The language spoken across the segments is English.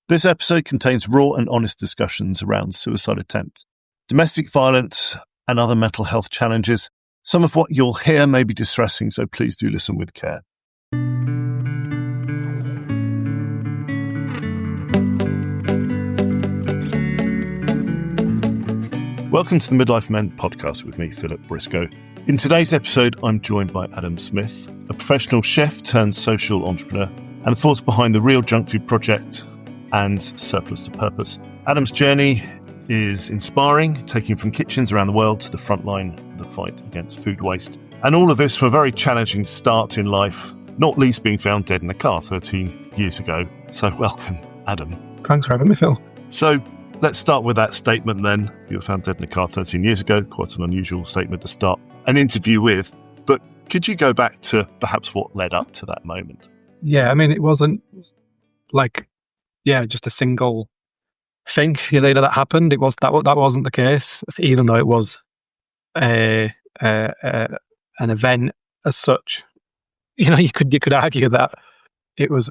This episode contains raw and honest discussions around suicide attempts, domestic violence, and other mental health challenges. Some of what you'll hear may be distressing, so please do listen with care. Welcome to the Midlife Men podcast with me, Philip Briscoe. In today's episode, I'm joined by Adam Smith, a professional chef turned social entrepreneur, and the force behind the Real Junk Food Project and Surplus to Purpose. Adam's journey is inspiring, taking from kitchens around the world to the front line of the fight against food waste. And all of this from a very challenging start in life, not least being found dead in a car 13 years ago. So welcome, Adam. Thanks for having me, Phil. So let's start with that statement then. You were found dead in a car 13 years ago. Quite an unusual statement to start an interview with. But could you go back to perhaps what led up to that moment? Yeah, I mean, it wasn't just a single thing that happened. It was that wasn't the case, even though it was an event as such. You could argue that it was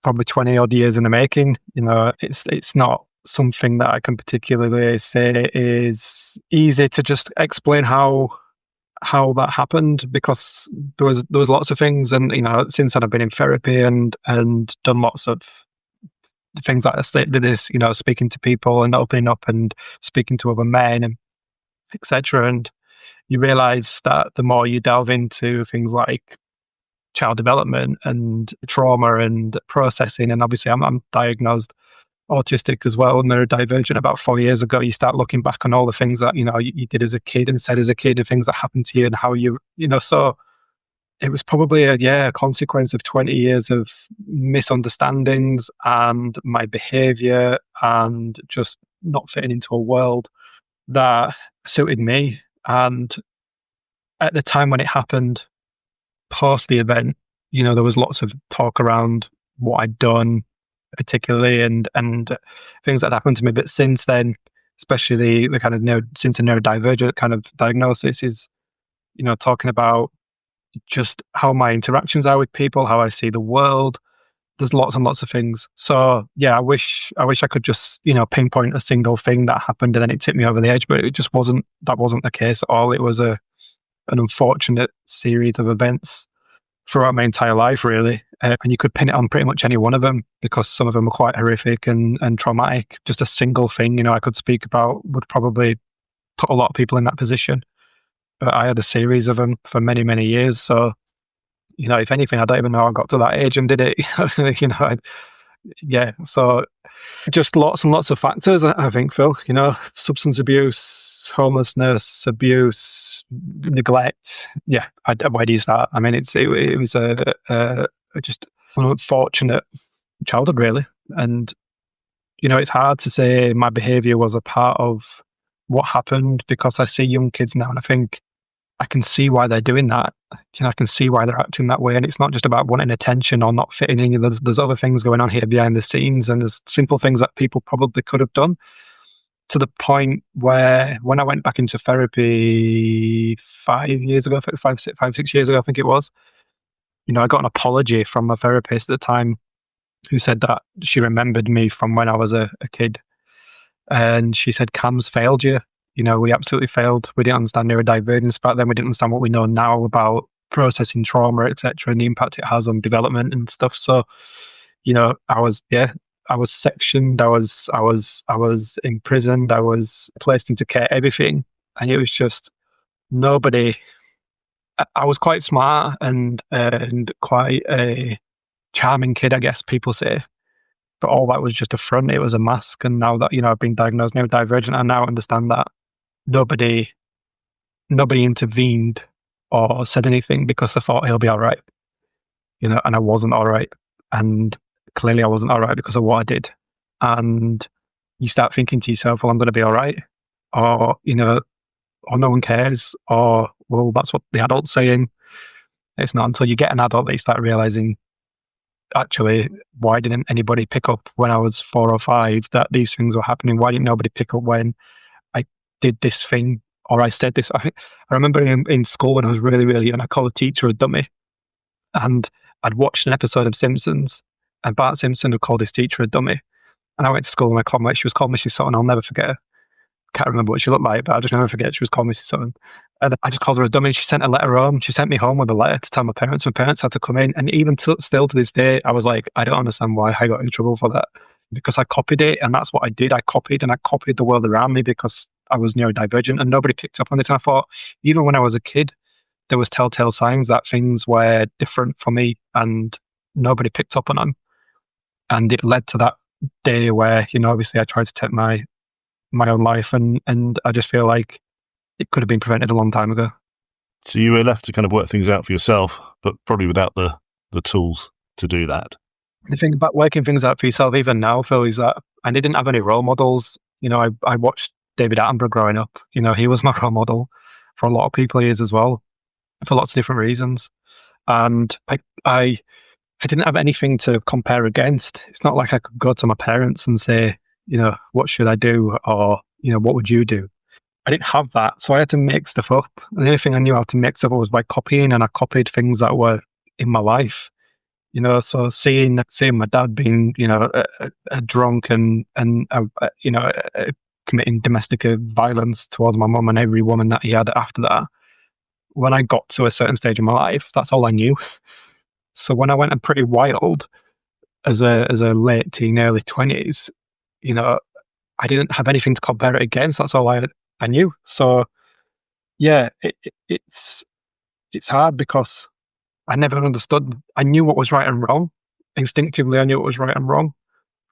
probably 20 odd years in the making. It's not something that I can particularly say is easy to just explain how that happened, because there was lots of things, and since then I've been in therapy and done lots of things like this, speaking to people and opening up and speaking to other men and etc. And you realise that the more you delve into things like child development and trauma and processing, and obviously I'm diagnosed autistic as well, and neurodivergent about 4 years ago. You start looking back on all the things that you did as a kid and said as a kid, and things that happened to you, and how so it was probably a consequence of 20 years of misunderstandings and my behaviour and just not fitting into a world that suited me. And at the time when it happened, post the event, there was lots of talk around what I'd done particularly and things that happened to me. But since then, especially the kind of since a neurodivergent kind of diagnosis is, talking about just how my interactions are with people, how I see the world. There's lots and lots of things. So yeah, I wish I could just pinpoint a single thing that happened and then it tipped me over the edge, but it just wasn't. That wasn't the case at all. It was an unfortunate series of events throughout my entire life, really, and you could pin it on pretty much any one of them, because some of them were quite horrific and traumatic. Just a single thing I could speak about would probably put a lot of people in that position. But I had a series of them for many, many years. So, if anything, I don't even know I got to that age and did it. So just lots and lots of factors, I think, Phil. Substance abuse, homelessness, abuse, neglect. Yeah, where do you start? I mean, it was just an unfortunate childhood, really. And, it's hard to say my behaviour was a part of what happened, because I see young kids now and I think I can see why they're doing that. I can see why they're acting that way. And it's not just about wanting attention or not fitting in. There's other things going on here behind the scenes, and there's simple things that people probably could have done, to the point where when I went back into therapy 5 years ago, 6 years ago, I think it was, I got an apology from my therapist at the time, who said that she remembered me from when I was a kid. And she said, Cam's failed you. We absolutely failed. We didn't understand neurodivergence back then. We didn't understand what we know now about processing trauma, etc., and the impact it has on development and stuff. So, I was sectioned. I was imprisoned. I was placed into care, everything. And it was just nobody. I was quite smart and quite a charming kid, I guess people say. But all that was just a front. It was a mask. And now that, I've been diagnosed neurodivergent, I now understand that nobody intervened or said anything, because I thought he'll be all right. And I wasn't all right. And clearly I wasn't all right because of what I did. And you start thinking to yourself, well, I'm going to be all right. Or, or no one cares. Or, well, that's what the adult's saying. It's not until you get an adult that you start realizing, actually, why didn't anybody pick up when I was 4 or 5 that these things were happening? Why didn't nobody pick up when I did this thing or I said this? I remember in school when I was really, really young, I called a teacher a dummy. And I'd watched an episode of Simpsons, And Bart Simpson had called his teacher a dummy. And I went to school and she was called Mrs. Sutton. I'll never forget her. Can't remember what she looked like, but I'll just never forget she was called Mrs. Sutton. And I just called her a dummy. She sent a letter home. She sent me home with a letter to tell my parents. My parents had to come in. And even still to this day, I was like, I don't understand why I got in trouble for that. Because I copied it, and that's what I did. I copied the world around me because I was neurodivergent, and nobody picked up on it. And I thought, even when I was a kid, there was telltale signs that things were different for me, and nobody picked up on them. And it led to that day where, obviously I tried to take my own life, and I just feel like it could have been prevented a long time ago. So you were left to kind of work things out for yourself, but probably without the tools to do that. The thing about working things out for yourself, even now, Phil, is that I didn't have any role models. I watched David Attenborough growing up. He was my role model. For a lot of people, he is as well, for lots of different reasons. And I didn't have anything to compare against. It's not like I could go to my parents and say, what should I do? Or, what would you do? I didn't have that. So I had to make stuff up. And the only thing I knew how to make stuff up was by copying, and I copied things that were in my life. So seeing my dad being, a drunk and committing domestic violence towards my mum and every woman that he had after that. When I got to a certain stage in my life, that's all I knew. So when I went pretty wild as a late teen, early 20s, I didn't have anything to compare it against. That's all I knew. So yeah, it's hard because I never understood. I knew what was right and wrong. Instinctively, I knew what was right and wrong,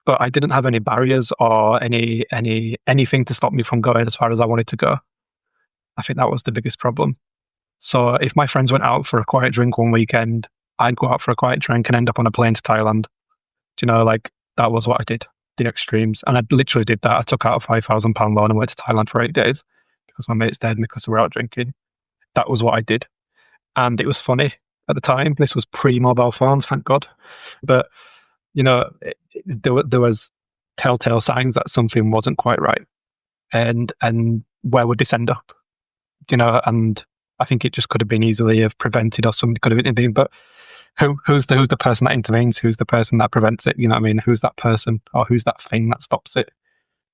but I didn't have any barriers or anything to stop me from going as far as I wanted to go. I think that was the biggest problem. So if my friends went out for a quiet drink one weekend, I'd go out for a quiet drink and end up on a plane to Thailand. That was what I did, the extremes. And I literally did that. I took out a £5,000 loan and went to Thailand for 8 days because my mates dared me because we were out drinking. That was what I did. And it was funny at the time. This was pre-mobile phones, thank God. But, there was telltale signs that something wasn't quite right. And where would this end up? And I think it just could have been easily have prevented, or somebody could have intervened. But who's the person that intervenes? Who's the person that prevents it? Who's that person, or who's that thing that stops it?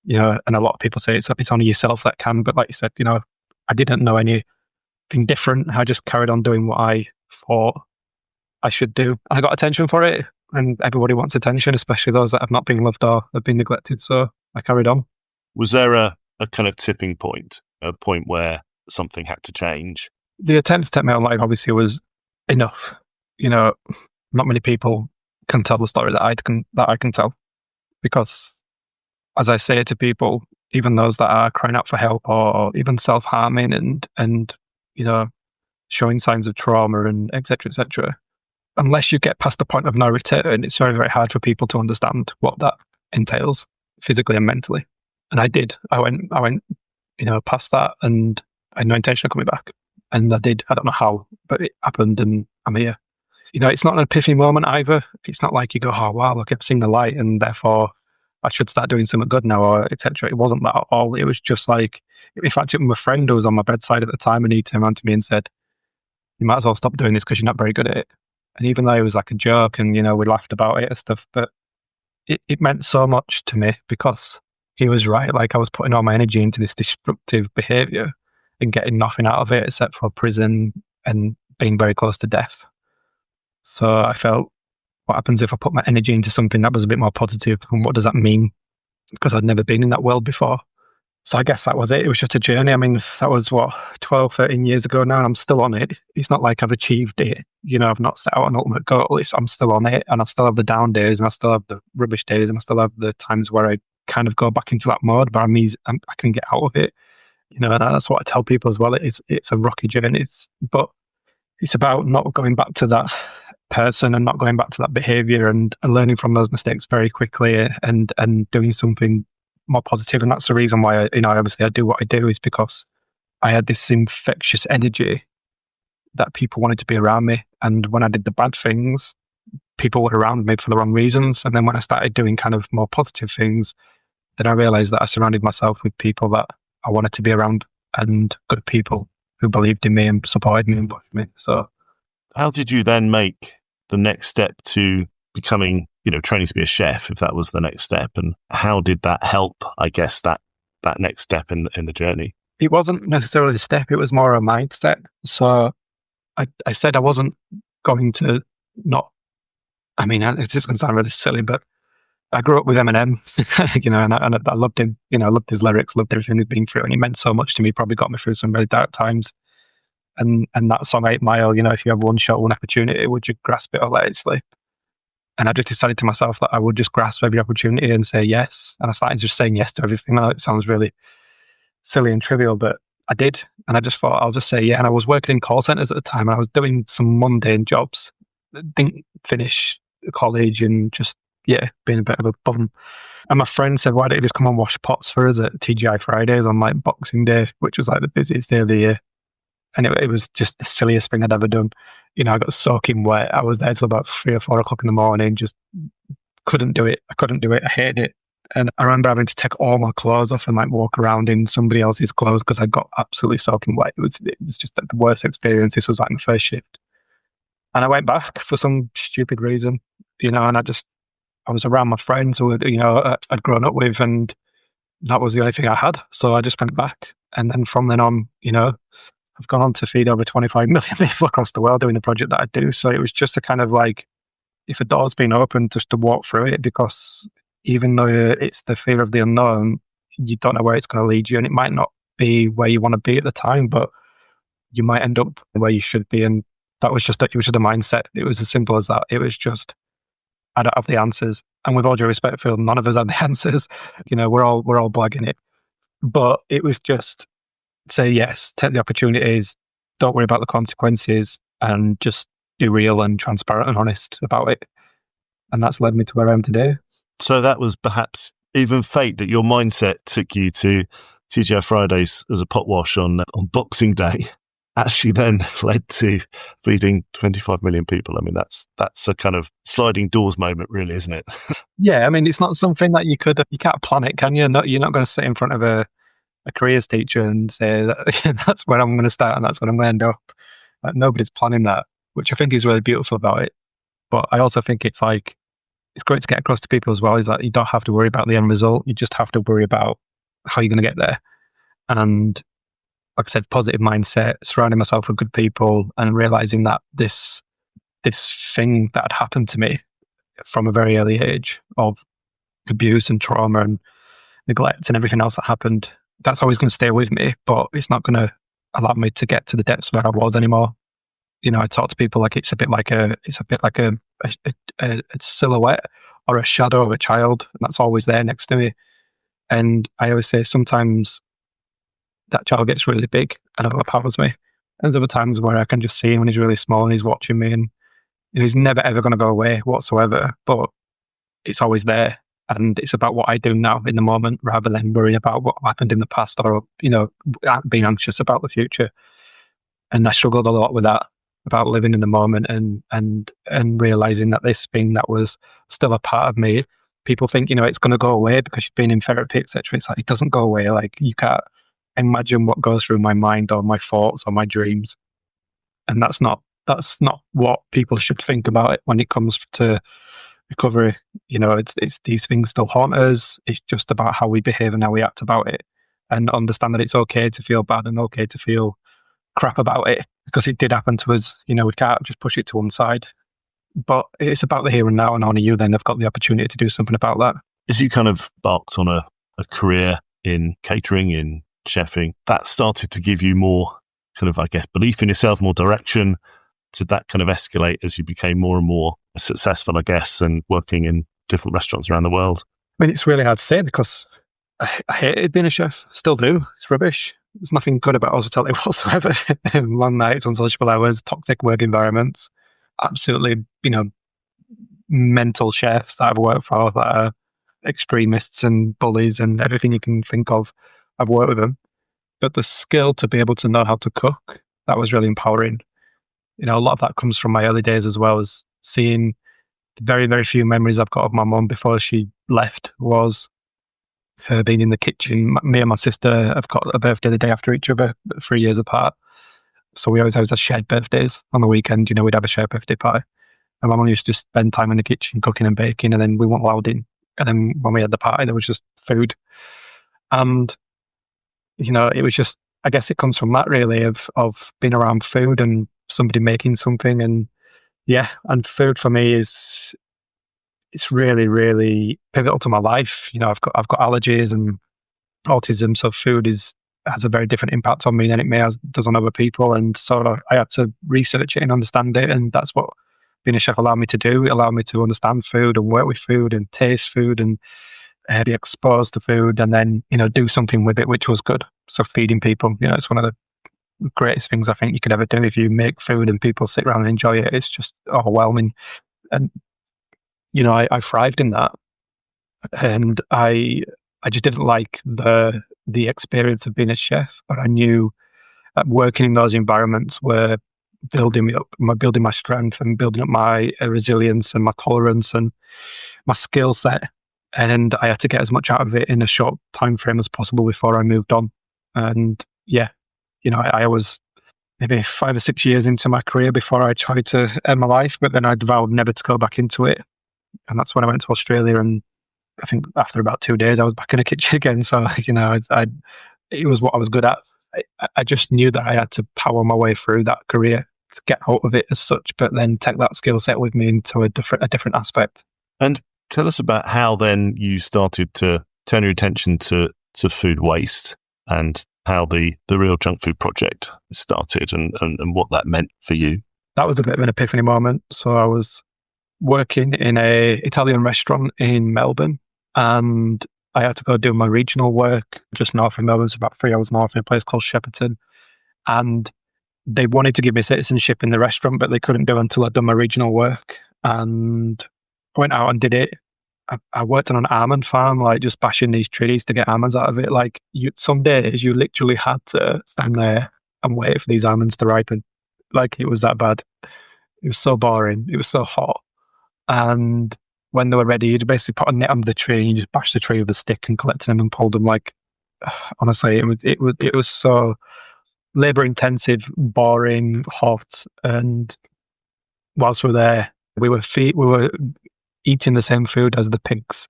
And a lot of people say it's only yourself that can. But like you said, I didn't know anything different. I just carried on doing what I thought I should do. I got attention for it, and everybody wants attention, especially those that have not been loved or have been neglected. So I carried on. Was there a kind of tipping point, a point where something had to change? The attempt to take my own life obviously was enough. Not many people can tell the story that I can tell, because as I say to people, even those that are crying out for help or even self-harming and showing signs of trauma and etc., unless you get past the point of no return, it's very, very hard for people to understand what that entails physically and mentally. And I did. I went past that, and I had no intention of coming back. And I did. I don't know how, but it happened, and I'm here. It's not an epiphany moment either. It's not like you go, oh, wow, look, I've seen the light, and therefore I should start doing something good now, or etc. It wasn't that at all. It was just like, in fact, it was my friend who was on my bedside at the time, and he turned around to me and said, you might as well stop doing this because you're not very good at it. And even though it was like a joke and, we laughed about it and stuff, but it meant so much to me because he was right. Like, I was putting all my energy into this destructive behaviour and getting nothing out of it except for prison and being very close to death. So I felt, what happens if I put my energy into something that was a bit more positive, and what does that mean? Because I'd never been in that world before. So I guess that was it. It was just a journey. I mean, that was 12, 13 years ago now, and I'm still on it. It's not like I've achieved it. I've not set out an ultimate goal. I'm still on it, and I still have the down days, and I still have the rubbish days, and I still have the times where I kind of go back into that mode, but I can get out of it. And that's what I tell people as well. It's a rocky journey. But it's about not going back to that person and not going back to that behaviour and learning from those mistakes very quickly and doing something more positive. And that's the reason why I do what I do, is because I had this infectious energy that people wanted to be around me. And when I did the bad things, people were around me for the wrong reasons. And then when I started doing kind of more positive things, then I realised that I surrounded myself with people that I wanted to be around, and good people who believed in me and supported me and pushed me. So how did you then make the next step to becoming training to be a chef, if that was the next step, and how did that help, I guess, that next step in the journey? It wasn't necessarily a step, it was more a mindset. So I said I wasn't going to not, it's just going to sound really silly, but I grew up with Eminem, and I loved him. I loved his lyrics, loved everything he'd been through, and he meant so much to me. Probably got me through some really dark times. And that song 8 Mile, if you have one shot, one opportunity, would you grasp it or let it slip? And I just decided to myself that I would just grasp every opportunity and say yes. And I started just saying yes to everything. I know it sounds really silly and trivial, but I did. And I just thought, I'll just say yeah. And I was working in call centers at the time, and I was doing some mundane jobs. Didn't finish college and just, being a bit of a bum. And my friend said, why don't you just come and wash pots for us at TGI Fridays on like Boxing Day, which was like the busiest day of the year. And it was just the silliest thing I'd ever done. I got soaking wet. I was there till about 3 or 4 o'clock in the morning, just couldn't do it. I couldn't do it. I hated it. And I remember having to take all my clothes off and like walk around in somebody else's clothes because I got absolutely soaking wet. It was just the worst experience. This was like my first shift. And I went back for some stupid reason, and I was around my friends who I'd grown up with, and that was the only thing I had. So I just went back. And then from then on, I've gone on to feed over 25 million people across the world doing the project that I do. So it was just a kind of like, if a door's been opened, just to walk through it, because even though it's the fear of the unknown, you don't know where it's going to lead you. And it might not be where you want to be at the time, but you might end up where you should be. And it was just a mindset. It was as simple as that. It was just, I don't have the answers. And with all due respect, Phil, none of us have the answers. We're all blagging it. But it was just, say yes, take the opportunities, don't worry about the consequences, and just be real and transparent and honest about it. And that's led me to where I am today. So that was perhaps even fate that your mindset took you to TGI Fridays as a pot wash on Boxing Day, actually then led to feeding 25 million people. That's a kind of sliding doors moment, really, isn't it? Yeah, it's not something that you can't plan it, can you? You're not going to sit in front of a careers teacher and say that that's where I'm going to start and that's where I'm going to end up. Like, nobody's planning that, which I think is really beautiful about it. But I also think it's great to get across to people as well, is that you don't have to worry about the end result. You just have to worry about how you're going to get there. And like I said, positive mindset, surrounding myself with good people, and realizing that this thing that had happened to me from a very early age of abuse and trauma and neglect and everything else that happened, that's always going to stay with me, but it's not going to allow me to get to the depths where I was anymore. I talk to people like it's a bit like a silhouette or a shadow of a child, and that's always there next to me. And I always say sometimes that child gets really big and overpowers me. And there's other times where I can just see him when he's really small and he's watching me, and he's never ever going to go away whatsoever, but it's always there. And it's about what I do now in the moment, rather than worrying about what happened in the past, or being anxious about the future. And I struggled a lot with that, about living in the moment and realizing that this thing that was still a part of me. People think it's going to go away because you've been in therapy, etc. It's like, it doesn't go away. Like, you can't imagine what goes through my mind or my thoughts or my dreams, and that's not what people should think about it when it comes to recovery. It's these things still haunt us. It's just about how we behave and how we act about it, and understand that it's okay to feel bad and okay to feel crap about it, because it did happen to us. We can't just push it to one side, but it's about the here and now, and only you then have got the opportunity to do something about that. As you kind of embarked on a career in catering, in chefing, that started to give you more kind of, I guess, belief in yourself, more direction. Did that kind of escalate as you became more and more successful, I guess, and working in different restaurants around the world? It's really hard to say, because I hated being a chef. Still do. It's rubbish. There's nothing good about hospitality whatsoever. Long nights, unsociable hours, toxic work environments, absolutely, mental chefs that I've worked for that are extremists and bullies and everything you can think of. I've worked with them. But the skill to be able to know how to cook, that was really empowering. A lot of that comes from my early days, as well as seeing the very, very few memories I've got of my mum before she left was her being in the kitchen. Me and my sister have got a birthday the day after each other, 3 years apart. So we always had shared birthdays on the weekend. We'd have a shared birthday party. And my mum used to spend time in the kitchen cooking and baking, and then we weren't allowed in. And then when we had the party, there was just food. And, it was just, I guess it comes from that really of being around food and somebody making something. And yeah, and food for me it's really, really pivotal to my life. I've got allergies and autism, so food has a very different impact on me than it does on other people. And so I had to research it and understand it, and that's what being a chef allowed me to do. It allowed me to understand food and work with food and taste food and be exposed to food, and then do something with it, which was good. So feeding people, it's one of the greatest things I think you could ever do. If you make food and people sit around and enjoy it, it's just overwhelming. And I thrived in that, and I just didn't like the experience of being a chef, but I knew that working in those environments were building me up, building my strength and building up my resilience and my tolerance and my skill set. And I had to get as much out of it in a short time frame as possible before I moved on. And yeah, I was maybe 5 or 6 years into my career before I tried to end my life, but then I vowed never to go back into it. And that's when I went to Australia, and I think after about 2 days, I was back in the kitchen again. So, it was what I was good at. I just knew that I had to power my way through that career to get out of it as such, but then take that skill set with me into a different aspect. And tell us about how then you started to turn your attention to food waste, and how the Real Junk Food Project started, and what that meant for you. That was a bit of an epiphany moment. So I was working in a Italian restaurant in Melbourne, and I had to go do my regional work just north of Melbourne. It's about 3 hours north in a place called Shepparton. And they wanted to give me citizenship in the restaurant, but they couldn't do it until I'd done my regional work. And I went out and did it. I worked on an almond farm, like just bashing these trees to get almonds out of it. Like some days you literally had to stand there and wait for these almonds to ripen. Like it was that bad. It was so boring. It was so hot. And when they were ready, you'd basically put a net under the tree and you just bash the tree with a stick and collect them and pull them. Like, honestly, it was so labor intensive, boring, hot. And whilst we were there, we were eating the same food as the pigs.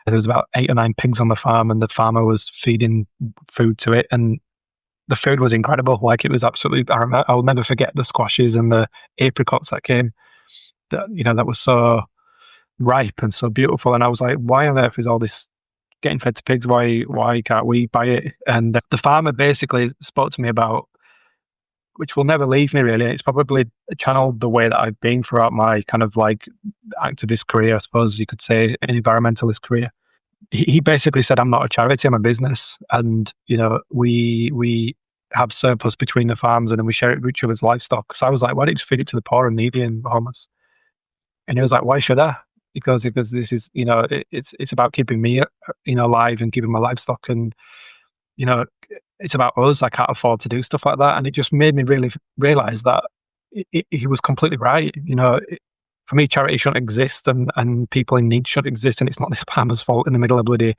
There was about 8 or 9 pigs on the farm, and the farmer was feeding food to it, and the food was incredible. Like it was absolutely. I'll never forget the squashes and the apricots that came. That was so ripe and so beautiful. And I was like, why on earth is all this getting fed to pigs? Why can't we buy it? And the farmer basically spoke to me about, which will never leave me really. It's probably channeled the way that I've been throughout my kind of like activist career, I suppose you could say, an environmentalist career. He basically said, I'm not a charity, I'm a business. And, we have surplus between the farms, and then we share it with each other's livestock. So I was like, why don't you just feed it to the poor and needy and homeless? And he was like, why should I? Because this is, it's about keeping me, alive and keeping my livestock. And, it's about us. I can't afford to do stuff like that. And it just made me really realize that he was completely right. For me, charity shouldn't exist, and people in need shouldn't exist. And it's not this farmer's fault in the middle of bloody,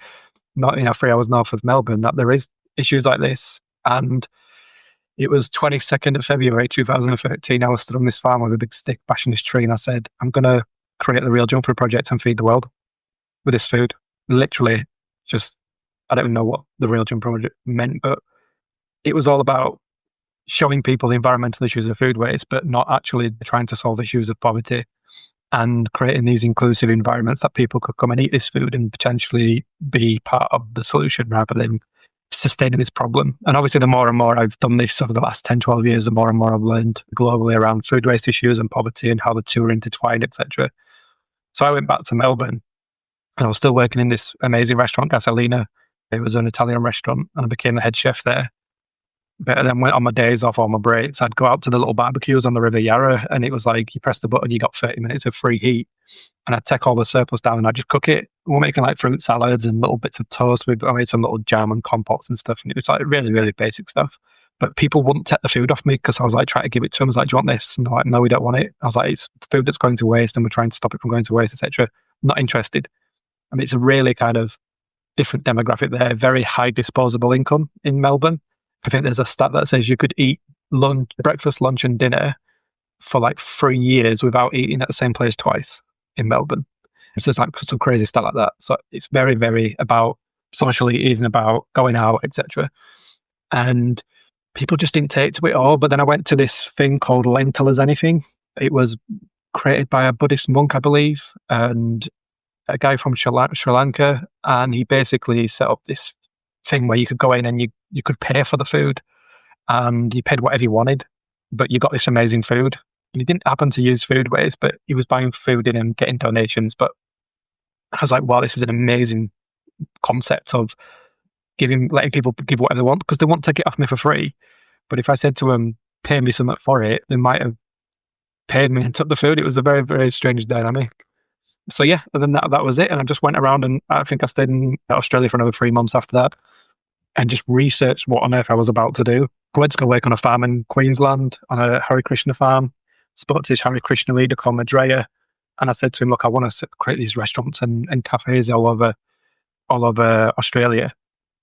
not 3 hours north of Melbourne, that there is issues like this. And it was 22nd of February 2013. I was stood on this farm with a big stick bashing this tree, and I said, I'm going to create the Real Junk Food Project and feed the world with this food. Literally, just, I don't even know what the Real Junk Project meant, but it was all about showing people the environmental issues of food waste, but not actually trying to solve issues of poverty, and creating these inclusive environments that people could come and eat this food and potentially be part of the solution rather than sustaining this problem. And obviously, the more and more I've done this over the last 10, 12 years, the more and more I've learned globally around food waste issues and poverty and how the two are intertwined, etc. So I went back to Melbourne, and I was still working in this amazing restaurant, Gasolina. It was an Italian restaurant, and I became the head chef there. But then on my days off or my breaks, I'd go out to the little barbecues on the River Yarra, and it was like you press the button, you got 30 minutes of free heat. And I'd take all the surplus down and I'd just cook it. We were making like fruit salads and little bits of toast. I made some little jam and compotes and stuff. And it was like really, really basic stuff. But people wouldn't take the food off me because I was like trying to give it to them. I was like, do you want this? And they're like, no, we don't want it. I was like, it's food that's going to waste and we're trying to stop it from going to waste, etc. Not interested. I mean, it's a really kind of different demographic there. Very high disposable income in Melbourne. I think there's a stat that says you could eat breakfast, lunch and dinner for like 3 years without eating at the same place twice in Melbourne. It's just like some crazy stuff like that. So it's very, very about socially eating, about going out, etc. And people just didn't take to it all. But then I went to this thing called Lentil as Anything. It was created by a Buddhist monk, I believe, and a guy from Sri Lanka. And he basically set up this thing where you could go in and you could pay for the food, and you paid whatever you wanted, but you got this amazing food. And he didn't happen to use food waste, but he was buying food in and getting donations. But I was like, wow, this is an amazing concept of letting people give whatever they want, because they won't take it off me for free. But if I said to them, pay me something for it, they might have paid me and took the food. It was a very, very strange dynamic. So yeah, and then that was it. And I just went around, and I think I stayed in Australia for another 3 months after that, and just researched what on earth I was about to do. I went to go work on a farm in Queensland, on a Hare Krishna farm. Spoke to this Hare Krishna leader called Madreya, and I said to him, look, I want to create these restaurants and cafes all over Australia,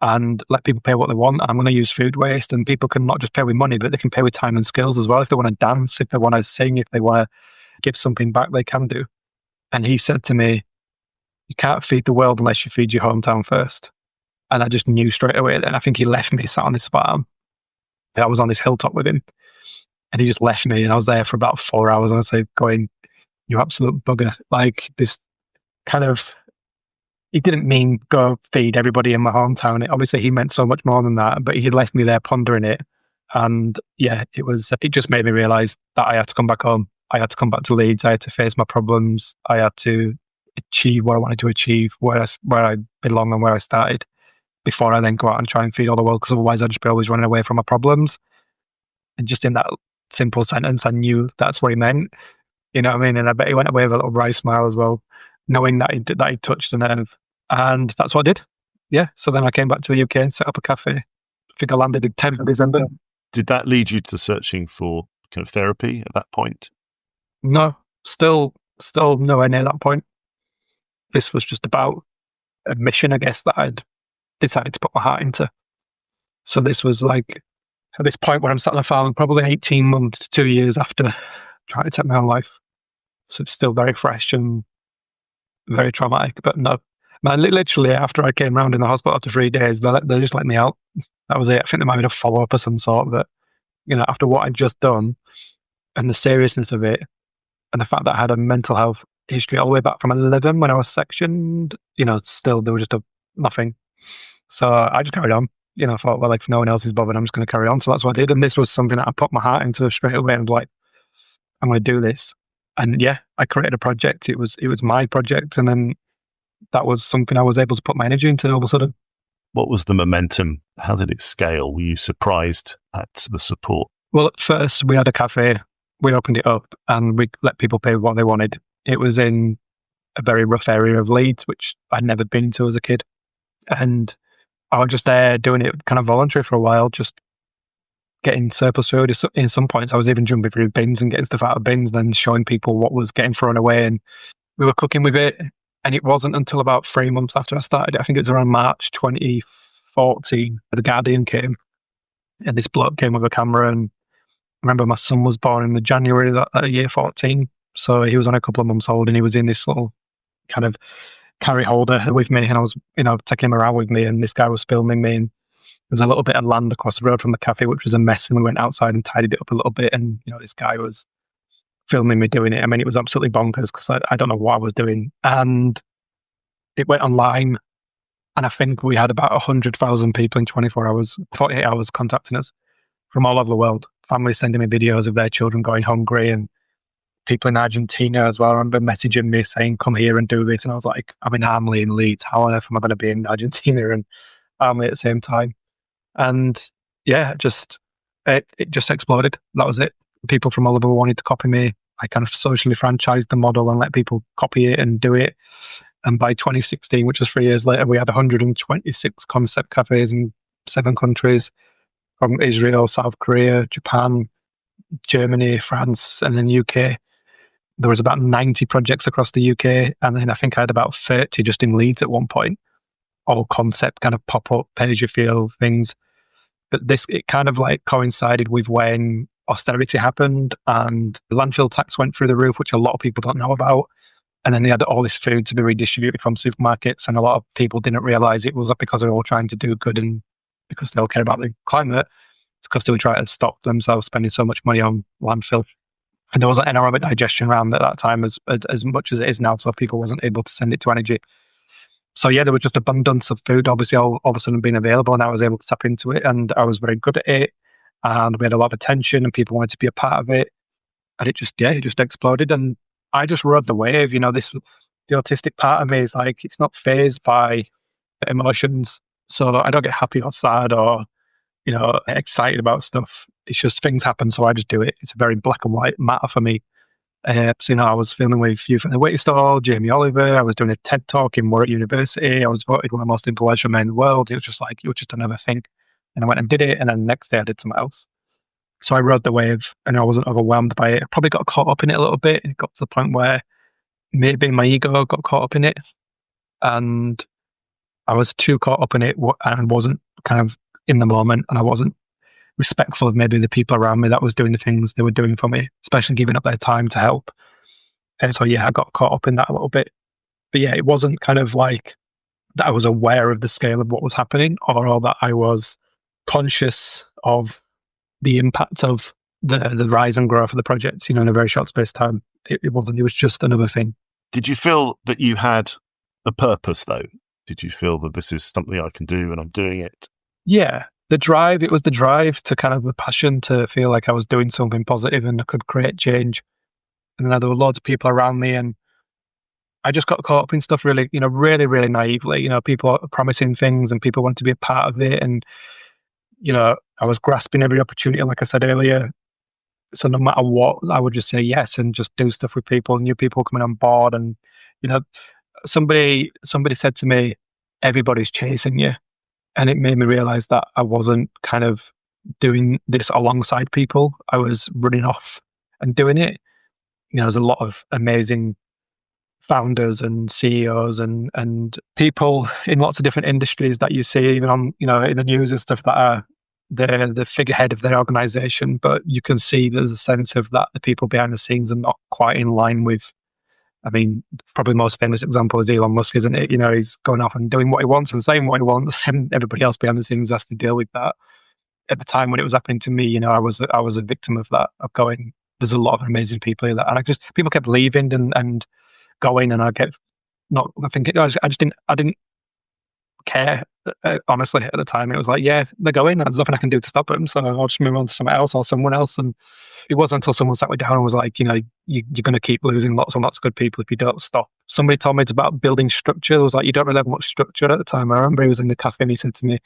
and let people pay what they want. And I'm going to use food waste, and people can not just pay with money, but they can pay with time and skills as well. If they want to dance, if they want to sing, if they want to give something back, they can do. And he said to me, you can't feed the world unless you feed your hometown first. And I just knew straight away. And I think he left me sat on his farm. I was on this hilltop with him, and he just left me. And I was there for about 4 hours, and I was going, you absolute bugger. Like, this kind of, he didn't mean go feed everybody in my hometown. Obviously, he meant so much more than that, but he left me there pondering it. And yeah, it just made me realize that I had to come back home. I had to come back to Leeds. I had to face my problems. I had to achieve what I wanted to achieve, where I belong and where I started, before I then go out and try and feed all the world, because otherwise I'd just be always running away from my problems. And just in that simple sentence, I knew that's what he meant. You know what I mean? And I bet he went away with a little wry smile as well, knowing that he touched a nerve. And that's what I did. Yeah. So then I came back to the UK and set up a cafe. I think I landed in 10th of December. Did that lead you to searching for kind of therapy at that point? No, still nowhere near that point. This was just about a mission, I guess, that I'd decided to put my heart into. So this was like, at this point where I'm sat on the farm, probably 18 months to 2 years after trying to take my own life. So it's still very fresh and very traumatic. But no, man, literally after I came round in the hospital after 3 days, they just let me out. That was it. I think there might have been a follow-up of some sort, but after what I'd just done and the seriousness of it, and the fact that I had a mental health history all the way back from 11 when I was sectioned, still there was just nothing. So I just carried on. I thought, well, if no one else is bothered, I'm just going to carry on. So that's what I did. And this was something that I put my heart into straight away. And like, I'm going to do this. And yeah, I created a project. It was my project. And then that was something I was able to put my energy into all of a sudden. What was the momentum? How did it scale? Were you surprised at the support? Well, at first we had a cafe. We opened it up and we let people pay what they wanted. It was in a very rough area of Leeds, which I'd never been to as a kid. And I was just there doing it kind of voluntary for a while, just getting surplus food. In some points, I was even jumping through bins and getting stuff out of bins, then showing people what was getting thrown away. And we were cooking with it. And it wasn't until about 3 months after I started, I think it was around March 2014, The Guardian came. And this bloke came with a camera. And I remember my son was born in the January that year 14. So he was on a couple of months old, and he was in this little kind of carry holder with me, and I was, taking him around with me, and this guy was filming me, and there was a little bit of land across the road from the cafe, which was a mess, and we went outside and tidied it up a little bit, and, this guy was filming me doing it. I mean, it was absolutely bonkers, because I don't know what I was doing, and it went online, and I think we had about 100,000 people in 48 hours contacting us from all over the world, families sending me videos of their children going hungry, and people in Argentina as well. I remember messaging me saying, come here and do this. And I was like, I'm in Armley in Leeds. How on earth am I going to be in Argentina and Armley at the same time? And yeah, it just exploded. That was it. People from all over wanted to copy me. I kind of socially franchised the model and let people copy it and do it. And by 2016, which was 3 years later, we had 126 concept cafes in 7 countries, from Israel, South Korea, Japan, Germany, France, and then UK. There was about 90 projects across the UK, and then I think I had about 30 just in Leeds at one point, all concept kind of pop-up, pay-as-you-feel things. But it kind of like coincided with when austerity happened and the landfill tax went through the roof, which a lot of people don't know about. And then they had all this food to be redistributed from supermarkets, and a lot of people didn't realise it was because they were all trying to do good and because they all care about the climate. It's because they were trying to stop themselves spending so much money on landfill. And there wasn't anaerobic digestion around at that time as much as it is now, so people wasn't able to send it to energy. So yeah, there was just abundance of food, obviously all of a sudden being available, and I was able to tap into it, and I was very good at it, and we had a lot of attention, and people wanted to be a part of it, and it just exploded, and I just rode the wave. The autistic part of me is like, it's not phased by emotions, so I don't get happy or sad or excited about stuff. It's just things happen, so I just do it. It's a very black and white matter for me. So I was filming with Youth at the Waiting Stall, Jamie Oliver. I was doing a TED Talk in Warwick University. I was voted one of the most influential men in the world. It was just another thing. And I went and did it, and then the next day I did something else. So I rode the wave, and I wasn't overwhelmed by it. I probably got caught up in it a little bit. It got to the point where maybe my ego got caught up in it, and I was too caught up in it and wasn't kind of in the moment, and I wasn't respectful of maybe the people around me that was doing the things they were doing for me, especially giving up their time to help. And so yeah, I got caught up in that a little bit. But yeah, it wasn't kind of like that I was aware of the scale of what was happening, or that I was conscious of the impact of the rise and growth of the project, in a very short space of time. It wasn't. It was just another thing. Did you feel that you had a purpose, though? Did you feel that this is something I can do and I'm doing it? Yeah. It was the drive to kind of the passion to feel like I was doing something positive and I could create change. And then there were loads of people around me, and I just got caught up in stuff really, really, really naively. People are promising things and people want to be a part of it. And, I was grasping every opportunity, like I said earlier. So no matter what, I would just say yes and just do stuff with people, new people coming on board. And, somebody said to me, everybody's chasing you. And it made me realize that I wasn't kind of doing this alongside people. I was running off and doing it. There's a lot of amazing founders and CEOs and people in lots of different industries that you see even on, in the news and stuff, that are the figurehead of their organization. But you can see there's a sense of that the people behind the scenes are not quite in line with, probably the most famous example is Elon Musk, isn't it? He's going off and doing what he wants and saying what he wants, and everybody else behind the scenes has to deal with that. At the time when it was happening to me, I was a victim of that, of going, there's a lot of amazing people here, and people kept leaving and going, and I didn't care, honestly. At the time it was like, yeah, they're going, there's nothing I can do to stop them, so I'll just move on to someone else or someone else. And it wasn't until someone sat me down and was like, you're going to keep losing lots and lots of good people if you don't stop. Somebody told me it's about building structure. It was like, you don't really have much structure at the time. I remember he was in the cafe and he said to me,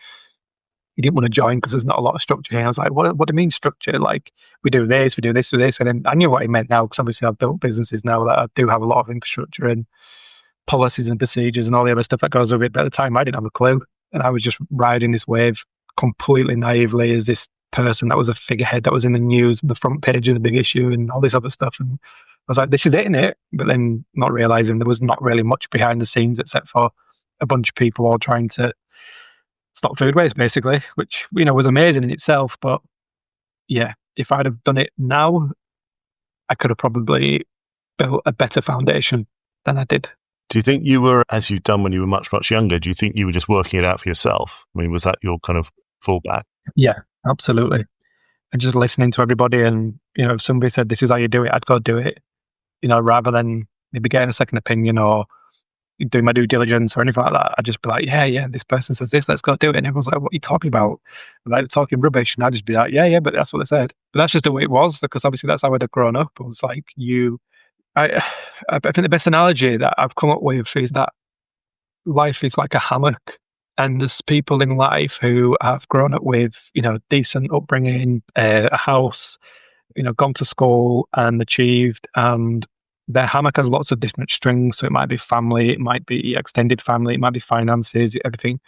he didn't want to join because there's not a lot of structure here. And I was like, what do you mean structure? Like, we do this, we do this, we do this. And then I knew what he meant now, because obviously I've built businesses now that I do have a lot of infrastructure and policies and procedures and all the other stuff that goes with it. But at the time, I didn't have a clue. And I was just riding this wave completely naively as this person that was a figurehead that was in the news, the front page of the big issue and all this other stuff. And I was like, this is it, innit? But then not realizing there was not really much behind the scenes except for a bunch of people all trying to stop food waste, basically, which, was amazing in itself. But yeah, if I'd have done it now, I could have probably built a better foundation than I did. Do you think you were, as you'd done when you were much, much younger, do you think you were just working it out for yourself? Was that your kind of fallback? Yeah, absolutely. And just listening to everybody, and, if somebody said, this is how you do it, I'd go do it, rather than maybe getting a second opinion or doing my due diligence or anything like that. I'd just be like, yeah, this person says this, let's go do it. And everyone's like, what are you talking about? And they're talking rubbish. And I'd just be like, yeah, but that's what they said. But that's just the way it was, because obviously that's how I'd have grown up. It was like, I think the best analogy that I've come up with is that life is like a hammock, and there's people in life who have grown up with, decent upbringing, a house, gone to school and achieved, and their hammock has lots of different strings. So it might be family, it might be extended family, it might be finances, everything.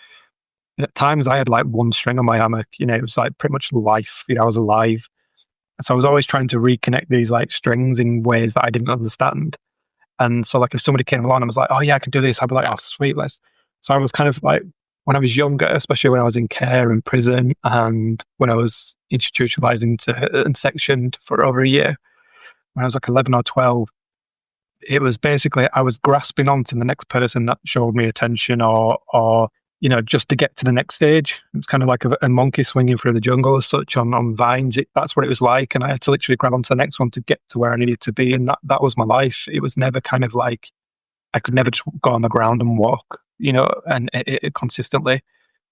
And at times I had like one string on my hammock, it was like pretty much life, I was alive. So I was always trying to reconnect these like strings in ways that I didn't understand. And so like if somebody came along and was like, oh yeah, I can do this, I'd be like, oh sweet, let's. So I was kind of like when I was younger, especially when I was in care and prison, and when I was institutionalized and sectioned for over a year, when I was like 11 or 12, it was basically I was grasping on to the next person that showed me attention, or just to get to the next stage. It was kind of like a monkey swinging through the jungle as such on vines. That's what it was like, and I had to literally grab onto the next one to get to where I needed to be, and that was my life. It was never kind of like I could never just go on the ground and walk, and it consistently.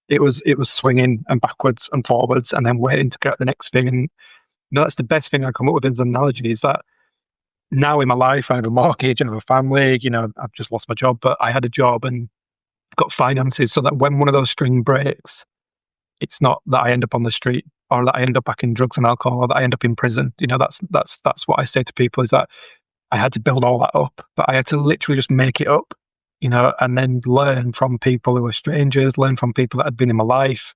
It was swinging and backwards and forwards, and then waiting to get the next thing. And that's the best thing I come up with as an analogy is that now in my life I have a mortgage, I have a family. I've just lost my job, but I had a job and got finances, so that when one of those string breaks, it's not that I end up on the street or that I end up back in drugs and alcohol or that I end up in prison. That's what I say to people is that I had to build all that up, but I had to literally just make it up, and then learn from people who were strangers, learn from people that had been in my life,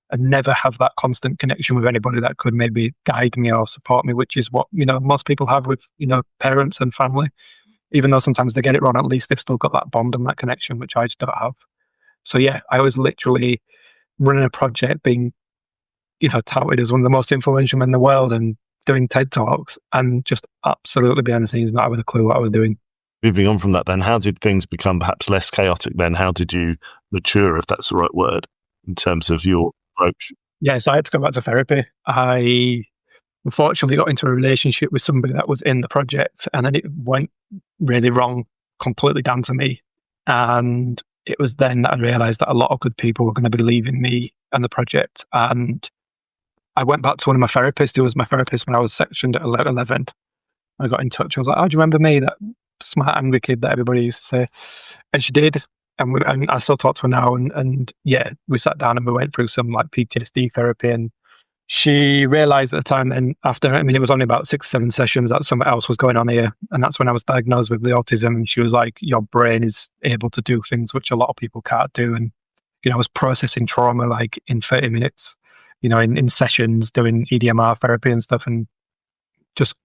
and never have that constant connection with anybody that could maybe guide me or support me, which is what, most people have with, parents and family. Even though sometimes they get it wrong, at least they've still got that bond and that connection, which I just don't have. So yeah, I was literally running a project, being, touted as one of the most influential men in the world and doing TED Talks, and just absolutely behind the scenes, not having a clue what I was doing. Moving on from that then, how did things become perhaps less chaotic then? How did you mature, if that's the right word, in terms of your approach? Yeah, so I had to go back to therapy. I unfortunately got into a relationship with somebody that was in the project, and then it went really wrong, completely down to me. And it was then that I realised that a lot of good people were going to be leaving me and the project. And I went back to one of my therapists, who was my therapist when I was sectioned at 11. I got in touch. I was like, "Oh, do you remember me, that smart, angry kid that everybody used to say?" And she did. And I still talk to her now. And yeah, we sat down and we went through some like PTSD therapy. And she realised at the time, and after, it was only about 6-7 sessions, that something else was going on here. And that's when I was diagnosed with the autism. And she was like, "Your brain is able to do things which a lot of people can't do." And, I was processing trauma like in 30 minutes, in sessions, doing EDMR therapy and stuff. And just,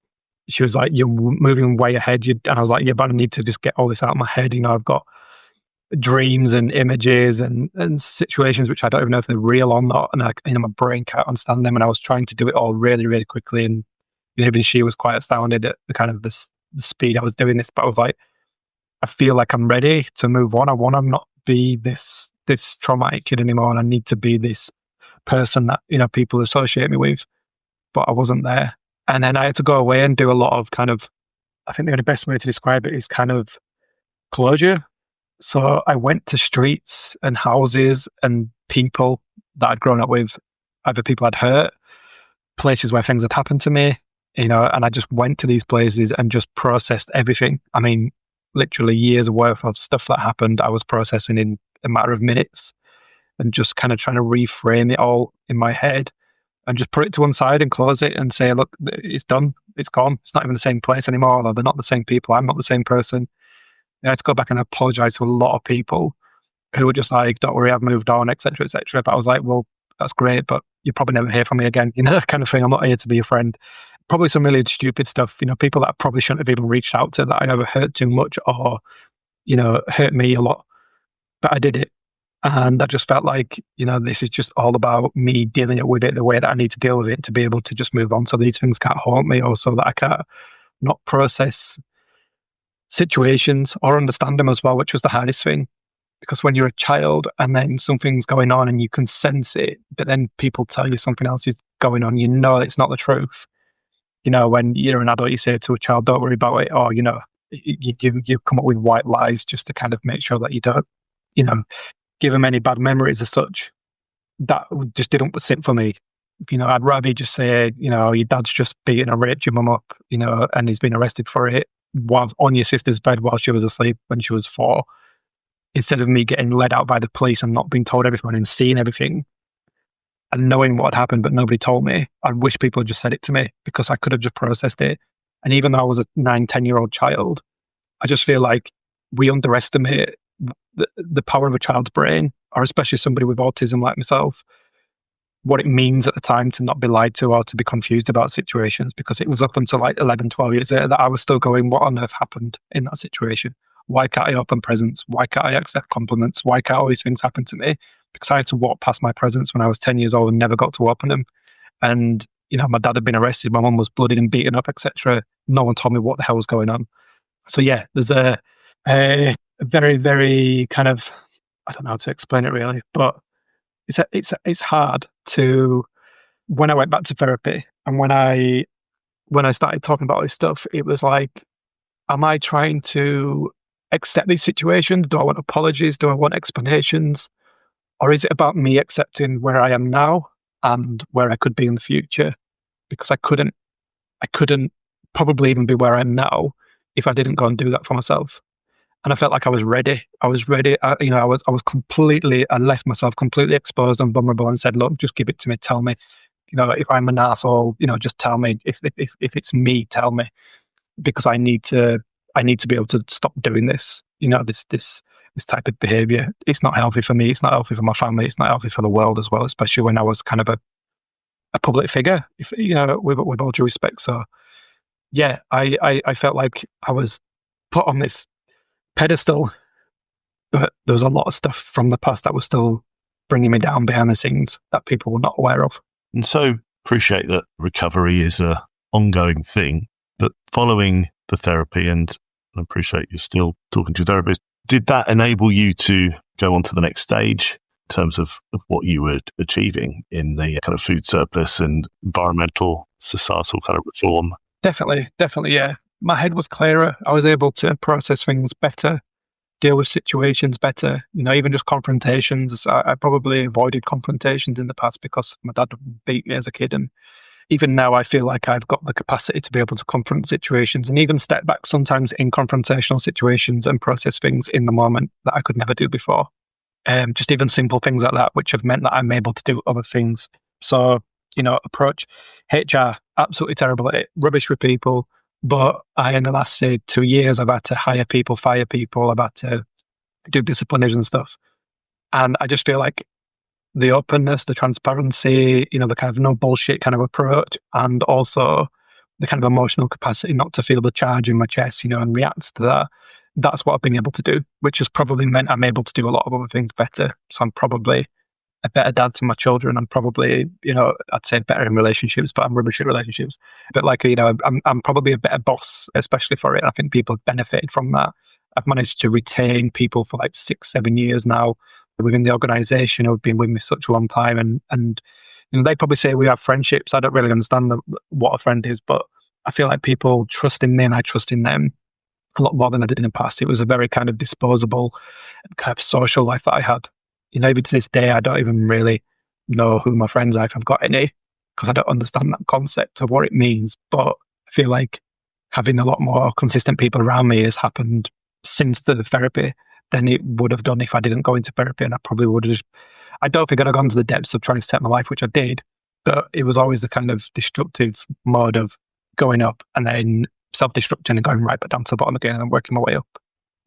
she was like, "You're moving way ahead." And I was like, "Yeah, but I need to just get all this out of my head. I've got dreams and images and situations which I don't even know if they're real or not, and my brain can't understand them." And I was trying to do it all really, really quickly, and even she was quite astounded at the kind of the speed I was doing this. But I was like, I feel like I'm ready to move on. I want to not be this traumatic kid anymore, and I need to be this person that people associate me with. But I wasn't there, and then I had to go away and do a lot of kind of, I think the only best way to describe it is kind of closure. So I went to streets and houses and people that I'd grown up with, either people I'd hurt, places where things had happened to me, and I just went to these places and just processed everything. Literally years worth of stuff that happened, I was processing in a matter of minutes, and just kind of trying to reframe it all in my head and just put it to one side and close it and say, look, it's done, it's gone, it's not even the same place anymore, or they're not the same people, I'm not the same person. I had to go back and apologize to a lot of people who were just like, "Don't worry, I've moved on," etc., etc. But I was like, "Well, that's great, but you'll probably never hear from me again," that kind of thing. I'm not here to be a friend. Probably some really stupid stuff, people that I probably shouldn't have even reached out to, that I ever hurt too much or, hurt me a lot. But I did it. And I just felt like, this is just all about me dealing with it the way that I need to deal with it to be able to just move on, so these things can't haunt me, or so that I can't not process situations or understand them as well, which was the hardest thing. Because when you're a child and then something's going on and you can sense it, but then people tell you something else is going on, it's not the truth. When you're an adult, you say to a child, "Don't worry about it," or, you come up with white lies just to kind of make sure that you don't, give them any bad memories as such. That just didn't sit for me. I'd rather just say, "Your dad's just beaten or raped your mum up, and he's been arrested for it while on your sister's bed while she was asleep when she was 4, instead of me getting led out by the police and not being told everything and seeing everything and knowing what had happened, but nobody told me. I wish people had just said it to me, because I could have just processed it. And even though I was a 9-10-year-old child, I just feel like we underestimate the power of a child's brain, or especially somebody with autism like myself, what it means at the time to not be lied to or to be confused about situations, because it was up until like 11, 12 years later that I was still going, what on earth happened in that situation? Why can't I open presents? Why can't I accept compliments? Why can't all these things happen to me? because I had to walk past my presents when I was 10 years old and never got to open them. And, my dad had been arrested, my mum was bloodied and beaten up, etc. No one told me what the hell was going on. So yeah, there's a very, very kind of, I don't know how to explain it really, but it's hard to, when I went back to therapy and when I started talking about this stuff, it was like, am I trying to accept these situations? Do I want apologies? Do I want explanations? Or is it about me accepting where I am now and where I could be in the future? Because I couldn't probably even be where I am now if I didn't go and do that for myself. And I felt like I was ready. I was ready. I left myself completely exposed and vulnerable and said, look, just give it to me. Tell me, if I'm an asshole, just tell me. If it's me, tell me, because I need to be able to stop doing this. This type of behavior. It's not healthy for me. It's not healthy for my family. It's not healthy for the world as well, especially when I was kind of a public figure, if with all due respect. So yeah, I felt like I was put on this pedestal, but there was a lot of stuff from the past that was still bringing me down behind the scenes that people were not aware of. And so appreciate that recovery is a ongoing thing, but following the therapy, and I appreciate you're still talking to your therapist, did that enable you to go on to the next stage in terms of what you were achieving in the kind of food surplus and environmental, societal kind of reform? Definitely, yeah. My head was clearer. I was able to process things better, deal with situations better. Even just confrontations. I probably avoided confrontations in the past because my dad beat me as a kid, and even now I feel like I've got the capacity to be able to confront situations and even step back sometimes in confrontational situations and process things in the moment that I could never do before. Just even simple things like that, which have meant that I'm able to do other things. So, approach HR, absolutely terrible at it, rubbish with people. But in the last, say, 2 years, I've had to hire people, fire people, I've had to do disciplinaries and stuff. And I just feel like the openness, the transparency, the kind of no bullshit kind of approach, and also the kind of emotional capacity not to feel the charge in my chest, and react to that. That's what I've been able to do, which has probably meant I'm able to do a lot of other things better. So I'm probably a better dad to my children. I'm probably, I'd say better in relationships, but I'm rubbish at relationships. But I'm probably a better boss, especially for it. I think people have benefited from that. I've managed to retain people for like 6-7 years now within the organisation who've been with me such a long time, and they probably say we have friendships. I don't really understand what a friend is, but I feel like people trust in me and I trust in them a lot more than I did in the past. It was a very kind of disposable kind of social life that I had. Even to this day, I don't even really know who my friends are, if I've got any, because I don't understand that concept of what it means. But I feel like having a lot more consistent people around me has happened since the therapy than it would have done if I didn't go into therapy. And I probably would have I don't think I'd have gone to the depths of trying to set my life, which I did, but it was always the kind of destructive mode of going up and then self-destructing and going right back down to the bottom again and working my way up.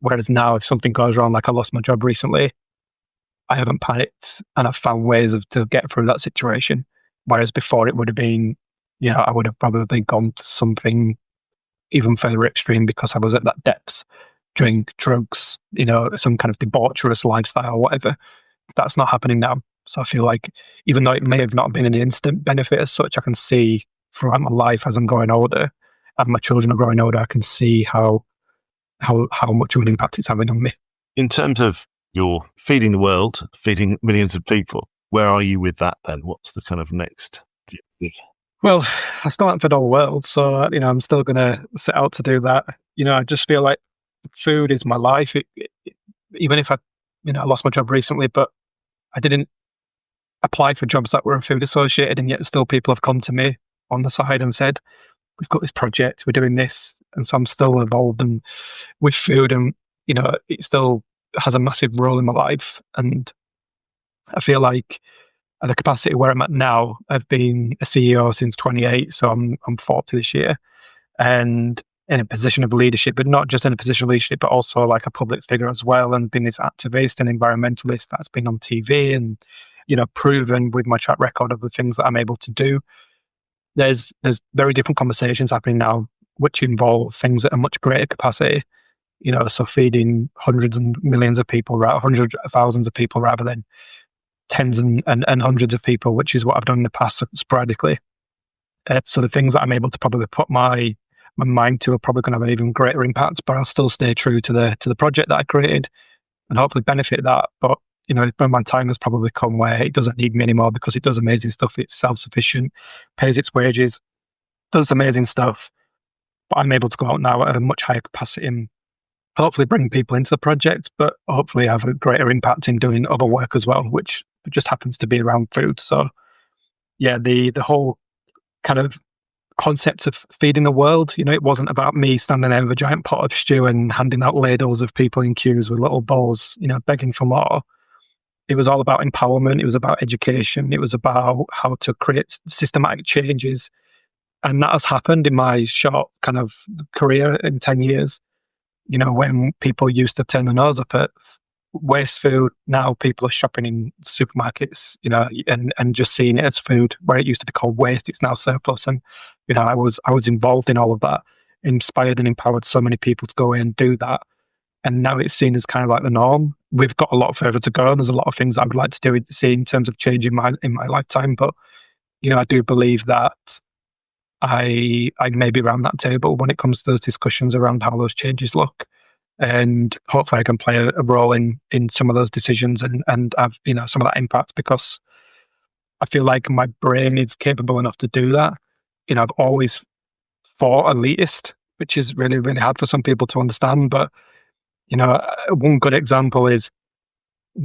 Whereas now, if something goes wrong, like I lost my job recently, I haven't panicked and I've found ways to get through that situation. Whereas before it would have been, I would have probably gone to something even further extreme because I was at that depths. Drink, drugs, some kind of debaucherous lifestyle, whatever. That's not happening now. So I feel like even though it may have not been an instant benefit as such, I can see throughout my life as I'm growing older and my children are growing older, I can see how much of an impact it's having on me. In terms of your feeding the world, feeding millions of people, where are you with that then? What's the kind of next? Well, I still haven't fed all the world, so I'm still going to set out to do that. I just feel like food is my life. Even if I lost my job recently, but I didn't apply for jobs that were food associated, and yet still people have come to me on the side and said, we've got this project, we're doing this. And so I'm still involved with food, and it still has a massive role in my life. And I feel like at the capacity where I'm at now, I've been a CEO since 28, so I'm 40 this year, and in a position of leadership, but not just in a position of leadership, but also like a public figure as well, and been this activist and environmentalist that's been on TV and, proven with my track record of the things that I'm able to do. There's very different conversations happening now, which involve things at a much greater capacity, so feeding hundreds and millions of people, hundreds of thousands of people rather than tens and hundreds of people, which is what I've done in the past sporadically. So the things that I'm able to probably put my mind to are probably going to have an even greater impact, but I'll still stay true to the project that I created and hopefully benefit that. But when my time has probably come where it doesn't need me anymore because it does amazing stuff, it's self-sufficient, pays its wages, does amazing stuff. But I'm able to go out now at a much higher capacity and hopefully bring people into the project, but hopefully have a greater impact in doing other work as well, which just happens to be around food. So yeah, the whole kind of concept of feeding the world, it wasn't about me standing there with a giant pot of stew and handing out ladles of people in queues with little bowls, begging for more. It was all about empowerment. It was about education. It was about how to create systematic changes. And that has happened in my short kind of career in 10 years. When people used to turn their nose up at waste food, now people are shopping in supermarkets, and just seeing it as food. Where it used to be called waste, it's now surplus. And I was involved in all of that, inspired and empowered so many people to go in and do that. And now it's seen as kind of like the norm. We've got a lot further to go, and there's a lot of things I would like to see in terms of change in my lifetime. But I do believe that I may be around that table when it comes to those discussions around how those changes look. And hopefully I can play a role in some of those decisions and have some of that impact, because I feel like my brain is capable enough to do that. I've always thought elitist, which is really, really hard for some people to understand. But one good example is,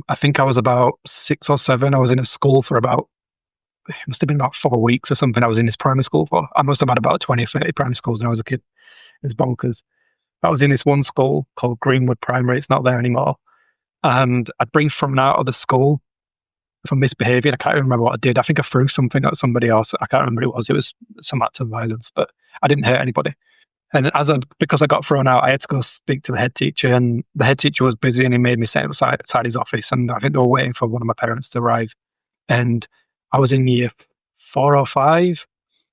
I think I was about 6 or 7. I was in a school for it must have been about 4 weeks or something. I was in this primary school for. I must have had about 20 or 30 primary schools when I was a kid. It was bonkers. I was in this one school called Greenwood Primary. It's not there anymore. And I'd been thrown out of the school for misbehaviour. I can't even remember what I did. I think I threw something at somebody else. I can't remember what it was. It was some act of violence, but I didn't hurt anybody. And because I got thrown out, I had to go speak to the head teacher, and the head teacher was busy, and he made me sit outside his office. And I think they were waiting for one of my parents to arrive. And I was in year 4 or 5,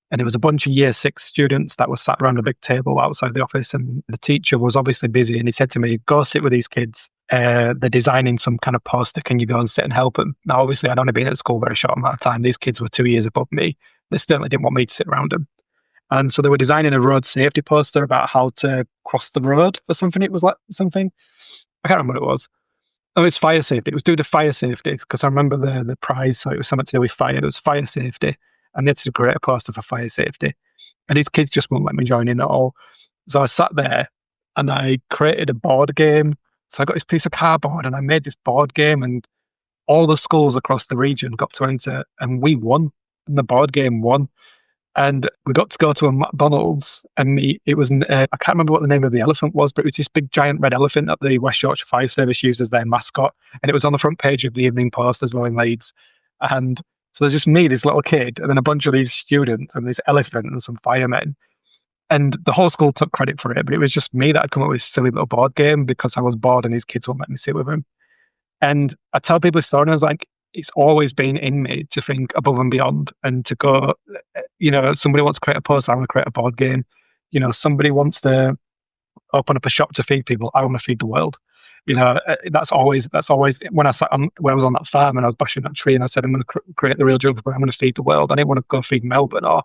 and there was a bunch of year 6 students that were sat around a big table outside the office, and the teacher was obviously busy, and he said to me, "Go sit with these kids. They're designing some kind of poster. Can you go and sit and help them?" Now, obviously, I'd only been at school a very short amount of time. These kids were 2 years above me. They certainly didn't want me to sit around them. And so they were designing a road safety poster about how to cross the road or something. It was like something, I can't remember what it was. Oh, it's fire safety. It was due to fire safety, because I remember the prize, so it was something to do with fire. It was fire safety, and they had to create a poster for fire safety. And these kids just wouldn't let me join in at all. So I sat there and I created a board game. So I got this piece of cardboard and I made this board game, and all the schools across the region got to enter, and we won. And the board game won. And we got to go to a McDonald's, and it was, I can't remember what the name of the elephant was, but it was this big giant red elephant that the West Yorkshire Fire Service used as their mascot. And it was on the front page of the Evening Post as well in Leeds. And so there's just me, this little kid, and then a bunch of these students and this elephant and some firemen. And the whole school took credit for it, but it was just me that had come up with this silly little board game because I was bored and these kids wouldn't let me sit with them. And I tell people this story, and I was like, it's always been in me to think above and beyond, and to go, somebody wants to create a poster, I want to create a board game. Somebody wants to open up a shop to feed people, I want to feed the world. That's always when I was on that farm and I was bashing that tree and I said, I'm going to create the real junk, but I'm going to feed the world. I didn't want to go feed Melbourne, or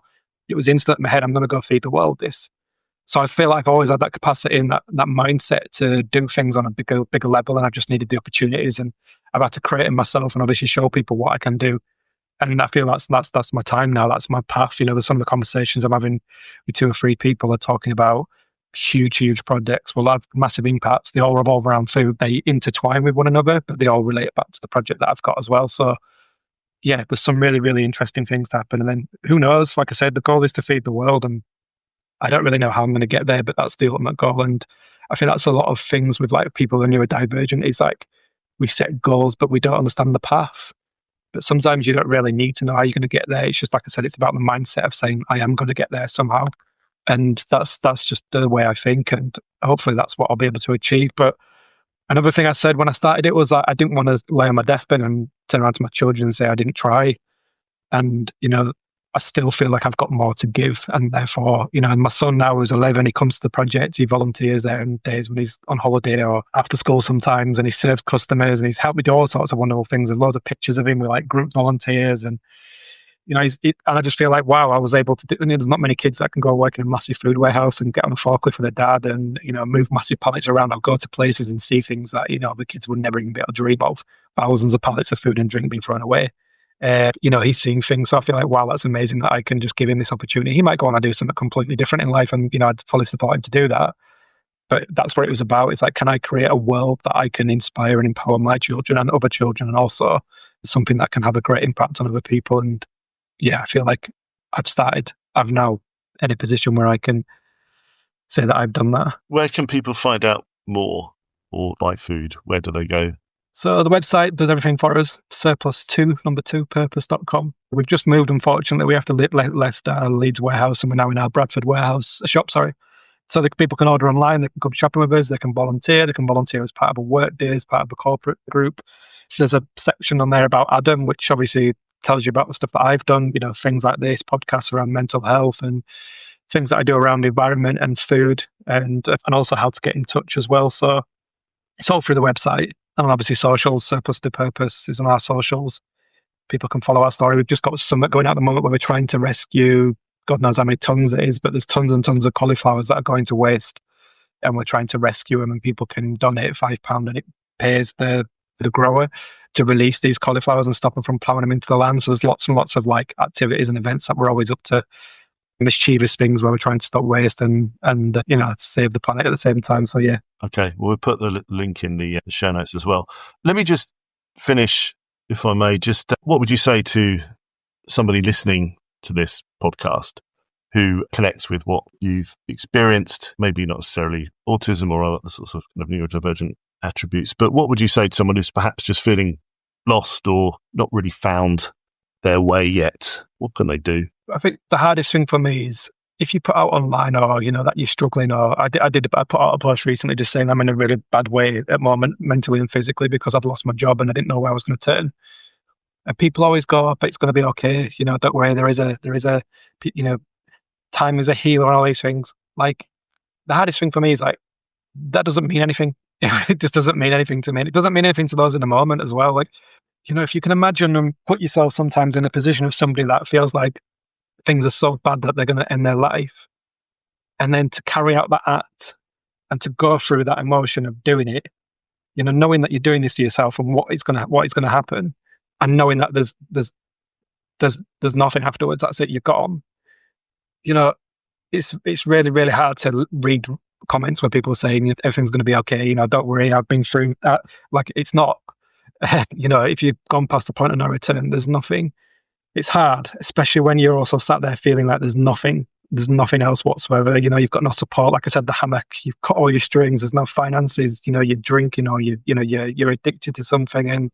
it was instant in my head, I'm going to go feed the world this. So I feel like I've always had that capacity and that mindset to do things on a bigger level, and I've just needed the opportunities, and I've had to create it myself and obviously show people what I can do. And I feel that's my time now. That's my path. There's some of the conversations I'm having with 2 or 3 people are talking about huge projects will have massive impacts. They all revolve around food. They intertwine with one another, but they all relate back to the project that I've got as well. So yeah, there's some really, really interesting things to happen. And then who knows, like I said, the goal is to feed the world, and I don't really know how I'm going to get there, but that's the ultimate goal. And I think that's a lot of things with like people who are neurodivergent, is like we set goals, but we don't understand the path. But sometimes you don't really need to know how you're going to get there. It's just, like I said, it's about the mindset of saying, I am going to get there somehow. And that's just the way I think. And hopefully that's what I'll be able to achieve. But another thing I said when I started it was that I didn't want to lay on my deathbed and turn around to my children and say I didn't try. And, I still feel like I've got more to give. And therefore, and my son now who's 11, he comes to the project, he volunteers there on days when he's on holiday or after school sometimes, and he serves customers and he's helped me do all sorts of wonderful things. There's loads of pictures of him with like group volunteers and and I just feel like, wow, I was able to do. There's not many kids that can go work in a massive food warehouse and get on a forklift with their dad and move massive pallets around or go to places and see things that the kids would never even be able to dream of. Thousands of pallets of food and drink being thrown away. He's seeing things, so I feel like, wow, that's amazing that I can just give him this opportunity. He might go on and do something completely different in life, and I'd fully support him to do that. But that's what it was about. It's like, can I create a world that I can inspire and empower my children and other children, and also something that can have a great impact on other people? And yeah, I feel like I'm now in a position where I can say that I've done that. Where can people find out more or buy food? Where do they go? So the website does everything for us, surplus2purpose.com. We've just moved, unfortunately. We have to left our Leeds warehouse and we're now in our Bradford shop. So that people can order online, they can come shopping with us, they can volunteer as part of a work day, as part of a corporate group. There's a section on there about Adam, which obviously tells you about the stuff that I've done, things like this, podcasts around mental health and things that I do around the environment and food and also how to get in touch as well. So it's all through the website. And obviously socials, Surplus to Purpose is on our socials. People can follow our story. We've just got something going at the moment where we're trying to rescue, God knows how many tons it is, but there's tons and tons of cauliflowers that are going to waste. And we're trying to rescue them, and people can donate £5 and it pays the grower to release these cauliflowers and stop them from plowing them into the land. So there's lots and lots of like activities and events that we're always up to, mischievous things where we're trying to stop waste and save the planet at the same time. So yeah. Okay, well, we'll put the link in the show notes as well. Let me just finish, if I may. Just what would you say to somebody listening to this podcast who connects with what you've experienced, maybe not necessarily autism or other sorts of kind of neurodivergent attributes, but what would you say to someone who's perhaps just feeling lost or not really found their way yet? What can they do? I think the hardest thing for me is if you put out online or, that you're struggling, or I put out a post recently just saying I'm in a really bad way at the moment, mentally and physically, because I've lost my job and I didn't know where I was going to turn. And people always go, but it's going to be okay. Don't worry. There is a, time is a healer and all these things. Like, the hardest thing for me is like, that doesn't mean anything. It just doesn't mean anything to me. And it doesn't mean anything to those in the moment as well. Like, if you can imagine and put yourself sometimes in the position of somebody that feels like things are so bad that they're going to end their life, and then to carry out that act and to go through that emotion of doing it, knowing that you're doing this to yourself and what is going to happen, and knowing that there's nothing afterwards. That's it. You're gone. It's really, really hard to read comments where people are saying everything's going to be okay. Don't worry. I've been through that. Like, it's not. If you've gone past the point of no return, there's nothing. It's hard, especially when you're also sat there feeling like there's nothing else whatsoever. You've got no support. Like I said, the hammock, you've cut all your strings. There's no finances. You're drinking, or you're addicted to something, and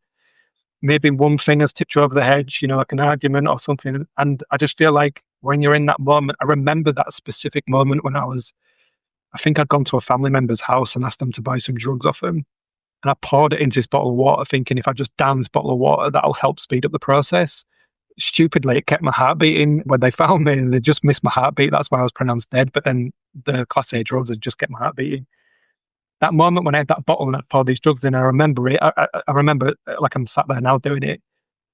maybe one thing has tipped you over the hedge. Like an argument or something. And I just feel like when you're in that moment, I remember that specific moment when I think I'd gone to a family member's house and asked them to buy some drugs off him. And I poured it into this bottle of water, thinking if I just down this bottle of water, that'll help speed up the process. Stupidly, it kept my heart beating when they found me, and they just missed my heartbeat. That's why I was pronounced dead. But then the Class A drugs had just kept my heart beating. That moment when I had that bottle and I poured these drugs in, I remember it. I remember, like I'm sat there now doing it.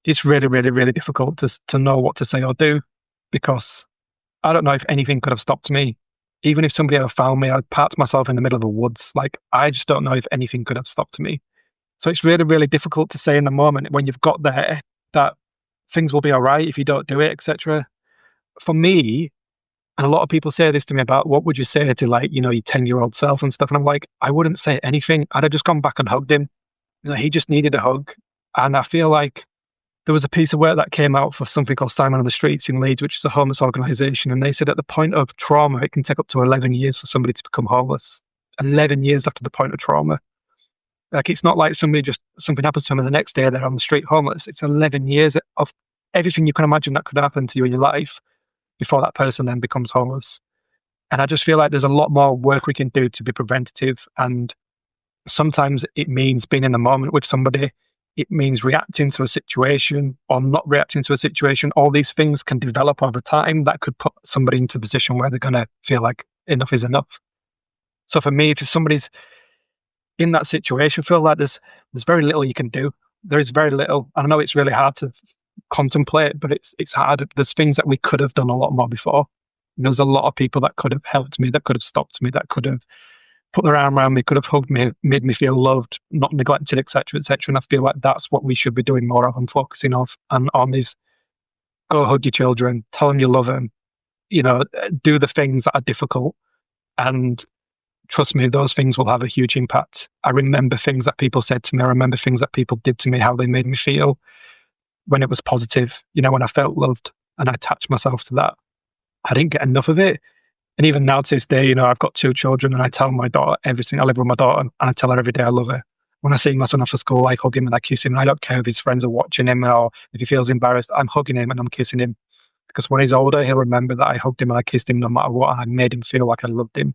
It's really, really, really difficult to know what to say or do, because I don't know if anything could have stopped me. Even if somebody had found me, I'd parked myself in the middle of the woods. Like, I just don't know if anything could have stopped me. So it's really, really difficult to say in the moment when you've got there that things will be all right if you don't do it, etc. For me, and a lot of people say this to me about what would you say to, like, your 10-year-old self and stuff. And I'm like, I wouldn't say anything. I'd have just gone back and hugged him. He just needed a hug. And I feel like there was a piece of work that came out for something called Simon on the Streets in Leeds, which is a homeless organisation. And they said at the point of trauma, it can take up to 11 years for somebody to become homeless. 11 years after the point of trauma. Like, it's not like something happens to them and the next day they're on the street homeless. It's 11 years of everything you can imagine that could happen to you in your life before that person then becomes homeless. And I just feel like there's a lot more work we can do to be preventative. And sometimes it means being in the moment with somebody, it means reacting to a situation or not reacting to a situation. All these things can develop over time that could put somebody into a position where they're going to feel like enough is enough. So for me, if somebody's in that situation, feel like there's very little you can do. There is very little. I know it's really hard to contemplate, but it's hard. There's things that we could have done a lot more before. There's a lot of people that could have helped me, that could have stopped me, that could have put their arm around me, could have hugged me, made me feel loved, not neglected, etc., etc. And I feel like that's what we should be doing more of and focusing on is go hug your children, tell them you love them, do the things that are difficult, and trust me, those things will have a huge impact. I remember things that people said to me. I remember things that people did to me, how they made me feel when it was positive, when I felt loved, and I attached myself to that. I didn't get enough of it. And even now to this day, I've got 2 children, and I tell my daughter everything. I live with my daughter, and I tell her every day I love her. When I see my son after school, I hug him and I kiss him. And I don't care if his friends are watching him or if he feels embarrassed. I'm hugging him and I'm kissing him. Because when he's older, he'll remember that I hugged him and I kissed him no matter what. And I made him feel like I loved him.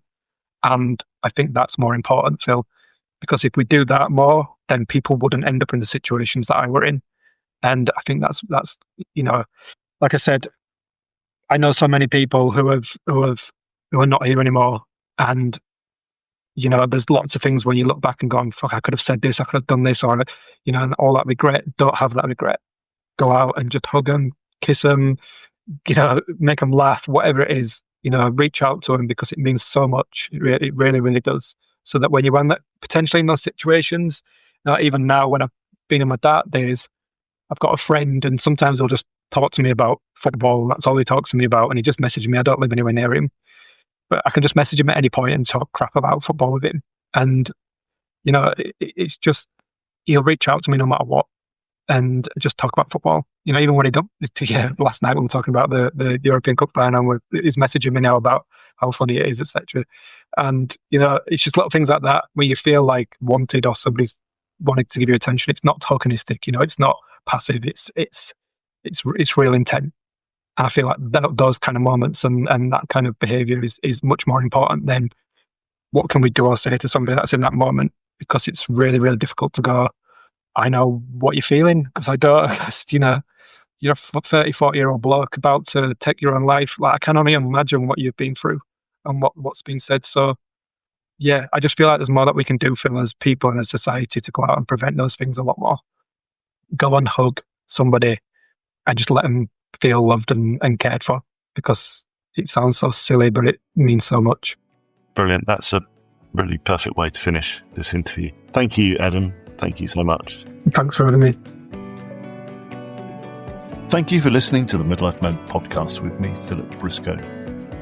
And I think that's more important, Phil. Because if we do that more, then people wouldn't end up in the situations that I were in. And I think that's like I said, I know so many people who are not here anymore, and there's lots of things where you look back and go, fuck, I could have said this, I could have done this, or and all that regret. Don't have that regret. Go out and just hug them, kiss them, make them laugh, whatever it is. Reach out to them, because it means so much. It really, really does. So that when you end up potentially in those situations, even now when I've been in my dark days, I've got a friend, and sometimes he'll just talk to me about football. That's all he talks to me about, and he just messages me. I don't live anywhere near him, but I can just message him at any point and talk crap about football with him. And it's just, he'll reach out to me no matter what, and just talk about football. Even when he don't. Last night when we were talking about the European Cup final, he's messaging me now about how funny it is, etc. And it's just little things like that where you feel like wanted, or somebody's wanting to give you attention. It's not tokenistic. It's not passive. It's real intent. And I feel like those kind of moments and that kind of behaviour is much more important than what can we do or say to somebody that's in that moment, because it's really, really difficult to go, I know what you're feeling, because I don't. You're a 30, 40-year-old bloke about to take your own life. Like, I can only imagine what you've been through and what's been said. So, yeah, I just feel like there's more that we can do, Phil, as people and as society to go out and prevent those things a lot more. Go and hug somebody and just let them feel loved and cared for, because it sounds so silly, but it means so much. Brilliant. That's a really perfect way to finish this interview. Thank you, Adam. Thank you so much. Thanks for having me. Thank you for listening to the Midlife Men podcast with me, Philip Briscoe.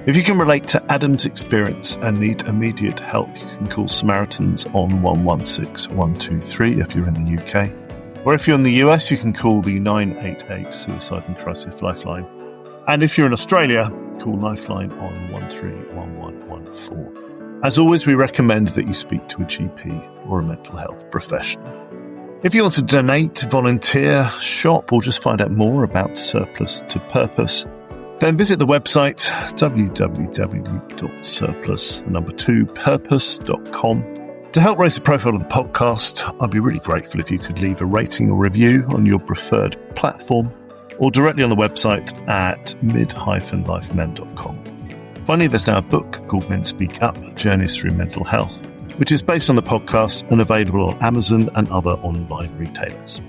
If you can relate to Adam's experience and need immediate help, you can call Samaritans on 116 123 if you're in the UK. Or if you're in the US, you can call the 988 Suicide and Crisis Lifeline. And if you're in Australia, call Lifeline on 131114. As always, we recommend that you speak to a GP or a mental health professional. If you want to donate, volunteer, shop, or just find out more about Surplus to Purpose, then visit the website www.surplus2purpose.com. To help raise the profile of the podcast, I'd be really grateful if you could leave a rating or review on your preferred platform, or directly on the website at mid-lifemen.com. Finally, there's now a book called Men Speak Up, Journeys Through Mental Health, which is based on the podcast and available on Amazon and other online retailers.